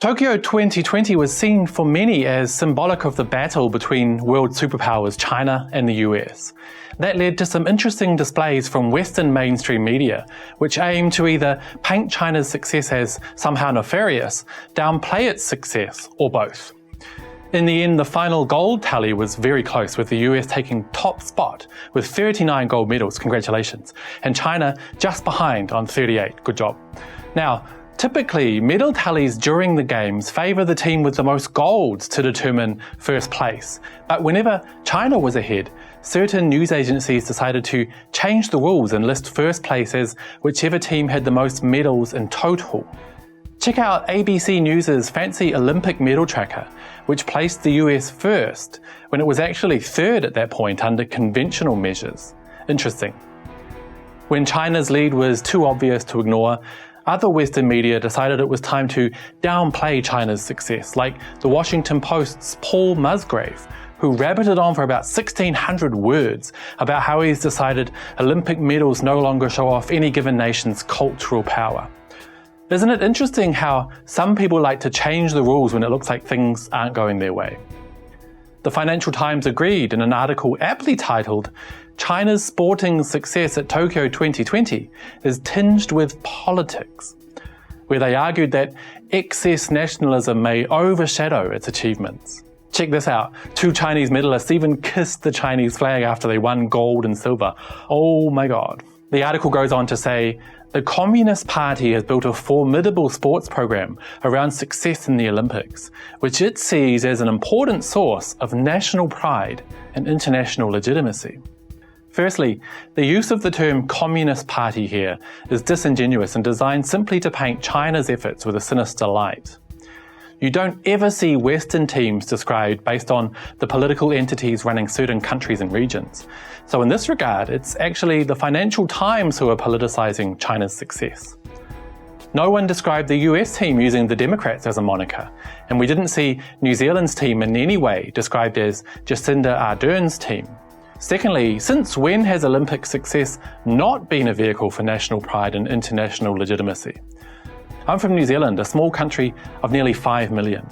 Tokyo 2020 was seen for many as symbolic of the battle between world superpowers China and the US. That led to some interesting displays from Western mainstream media, which aimed to either paint China's success as somehow nefarious, downplay its success, or both. In the end, the final gold tally was very close, with the US taking top spot with 39 gold medals, congratulations, and China just behind on 38, good job. Now, typically, medal tallies during the games favour the team with the most golds to determine first place. But whenever China was ahead, certain news agencies decided to change the rules and list first place as whichever team had the most medals in total. Check out ABC News' fancy Olympic medal tracker, which placed the US first, when it was actually third at that point under conventional measures. Interesting. When China's lead was too obvious to ignore, other Western media decided it was time to downplay China's success, like the Washington Post's Paul Musgrave, who rabbited on for about 1,600 words about how he's decided Olympic medals no longer show off any given nation's cultural power. Isn't it interesting how some people like to change the rules when it looks like things aren't going their way? The Financial Times agreed in an article aptly titled, "China's sporting success at Tokyo 2020 is tinged with politics," where they argued that excess nationalism may overshadow its achievements. Check this out. 2 Chinese medalists even kissed the Chinese flag after they won gold and silver. Oh my god. The article goes on to say, the Communist Party has built a formidable sports program around success in the Olympics, which it sees as an important source of national pride and international legitimacy. Firstly, the use of the term Communist Party here is disingenuous and designed simply to paint China's efforts with a sinister light. You don't ever see Western teams described based on the political entities running certain countries and regions. So in this regard, it's actually the Financial Times who are politicizing China's success. No one described the US team using the Democrats as a moniker, and we didn't see New Zealand's team in any way described as Jacinda Ardern's team. Secondly, since when has Olympic success not been a vehicle for national pride and international legitimacy? I'm from New Zealand, a small country of nearly 5 million.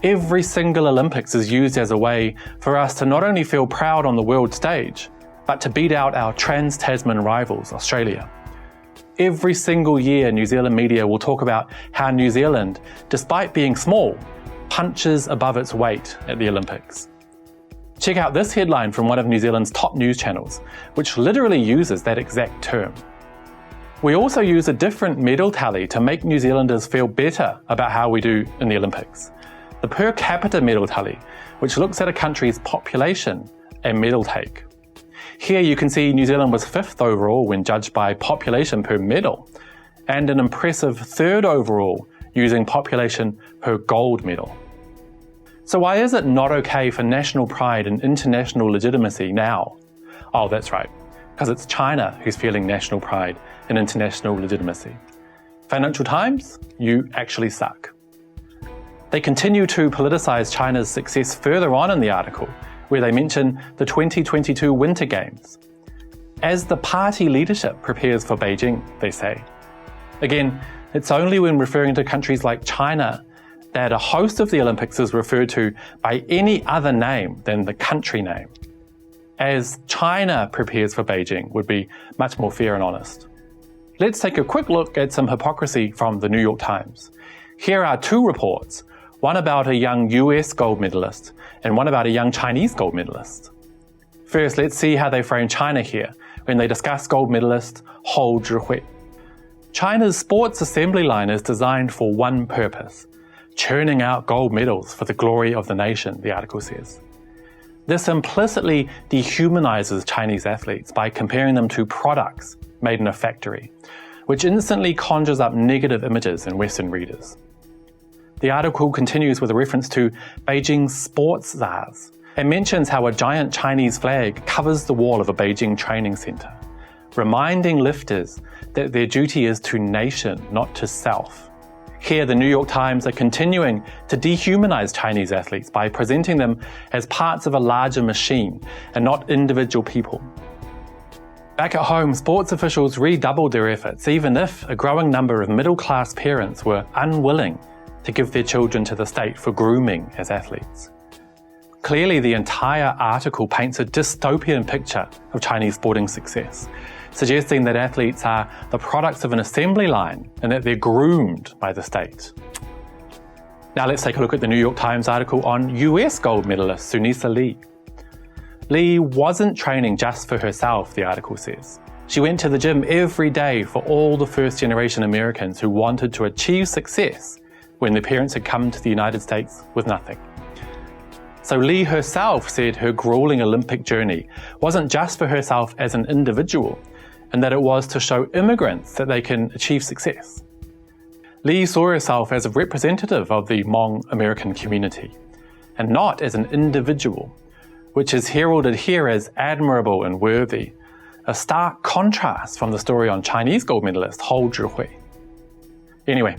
Every single Olympics is used as a way for us to not only feel proud on the world stage, but to beat out our trans-Tasman rivals, Australia. Every single year, New Zealand media will talk about how New Zealand, despite being small, punches above its weight at the Olympics. Check out this headline from one of New Zealand's top news channels, which literally uses that exact term. We also use a different medal tally to make New Zealanders feel better about how we do in the Olympics. The per capita medal tally, which looks at a country's population and medal take. Here you can see New Zealand was 5th overall when judged by population per medal, and an impressive 3rd overall using population per gold medal. So why is it not okay for national pride and international legitimacy now? Oh, that's right, because it's China who's feeling national pride and international legitimacy. Financial Times, you actually suck. They continue to politicize China's success further on in the article, where they mention the 2022 Winter Games. As the party leadership prepares for Beijing, they say. Again, it's only when referring to countries like China that a host of the Olympics is referred to by any other name than the country name. As China prepares for Beijing would be much more fair and honest. Let's take a quick look at some hypocrisy from the New York Times. Here are 2 reports, one about a young US gold medalist and one about a young Chinese gold medalist. First, let's see how they frame China here when they discuss gold medalist Hou Zhihui. China's sports assembly line is designed for one purpose, churning out gold medals for the glory of the nation, the article says. This implicitly dehumanizes Chinese athletes by comparing them to products made in a factory, which instantly conjures up negative images in Western readers. The article continues with a reference to Beijing's sports czars and mentions how a giant Chinese flag covers the wall of a Beijing training center, reminding lifters that their duty is to nation, not to self. Here, the New York Times are continuing to dehumanize Chinese athletes by presenting them as parts of a larger machine and not individual people. Back at home, sports officials redoubled their efforts, even if a growing number of middle-class parents were unwilling to give their children to the state for grooming as athletes. Clearly, the entire article paints a dystopian picture of Chinese sporting success, suggesting that athletes are the products of an assembly line and that they're groomed by the state. Now let's take a look at the New York Times article on US gold medalist Sunisa Lee. Lee wasn't training just for herself, the article says. She went to the gym every day for all the first-generation Americans who wanted to achieve success when their parents had come to the United States with nothing. So Lee herself said her grueling Olympic journey wasn't just for herself as an individual, and that it was to show immigrants that they can achieve success. Lee saw herself as a representative of the Hmong American community, and not as an individual, which is heralded here as admirable and worthy, a stark contrast from the story on Chinese gold medalist Hou Zhihui. Anyway,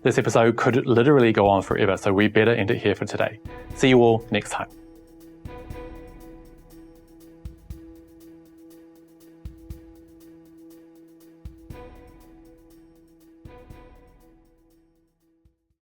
this episode could literally go on forever, so we better end it here for today. See you all next time.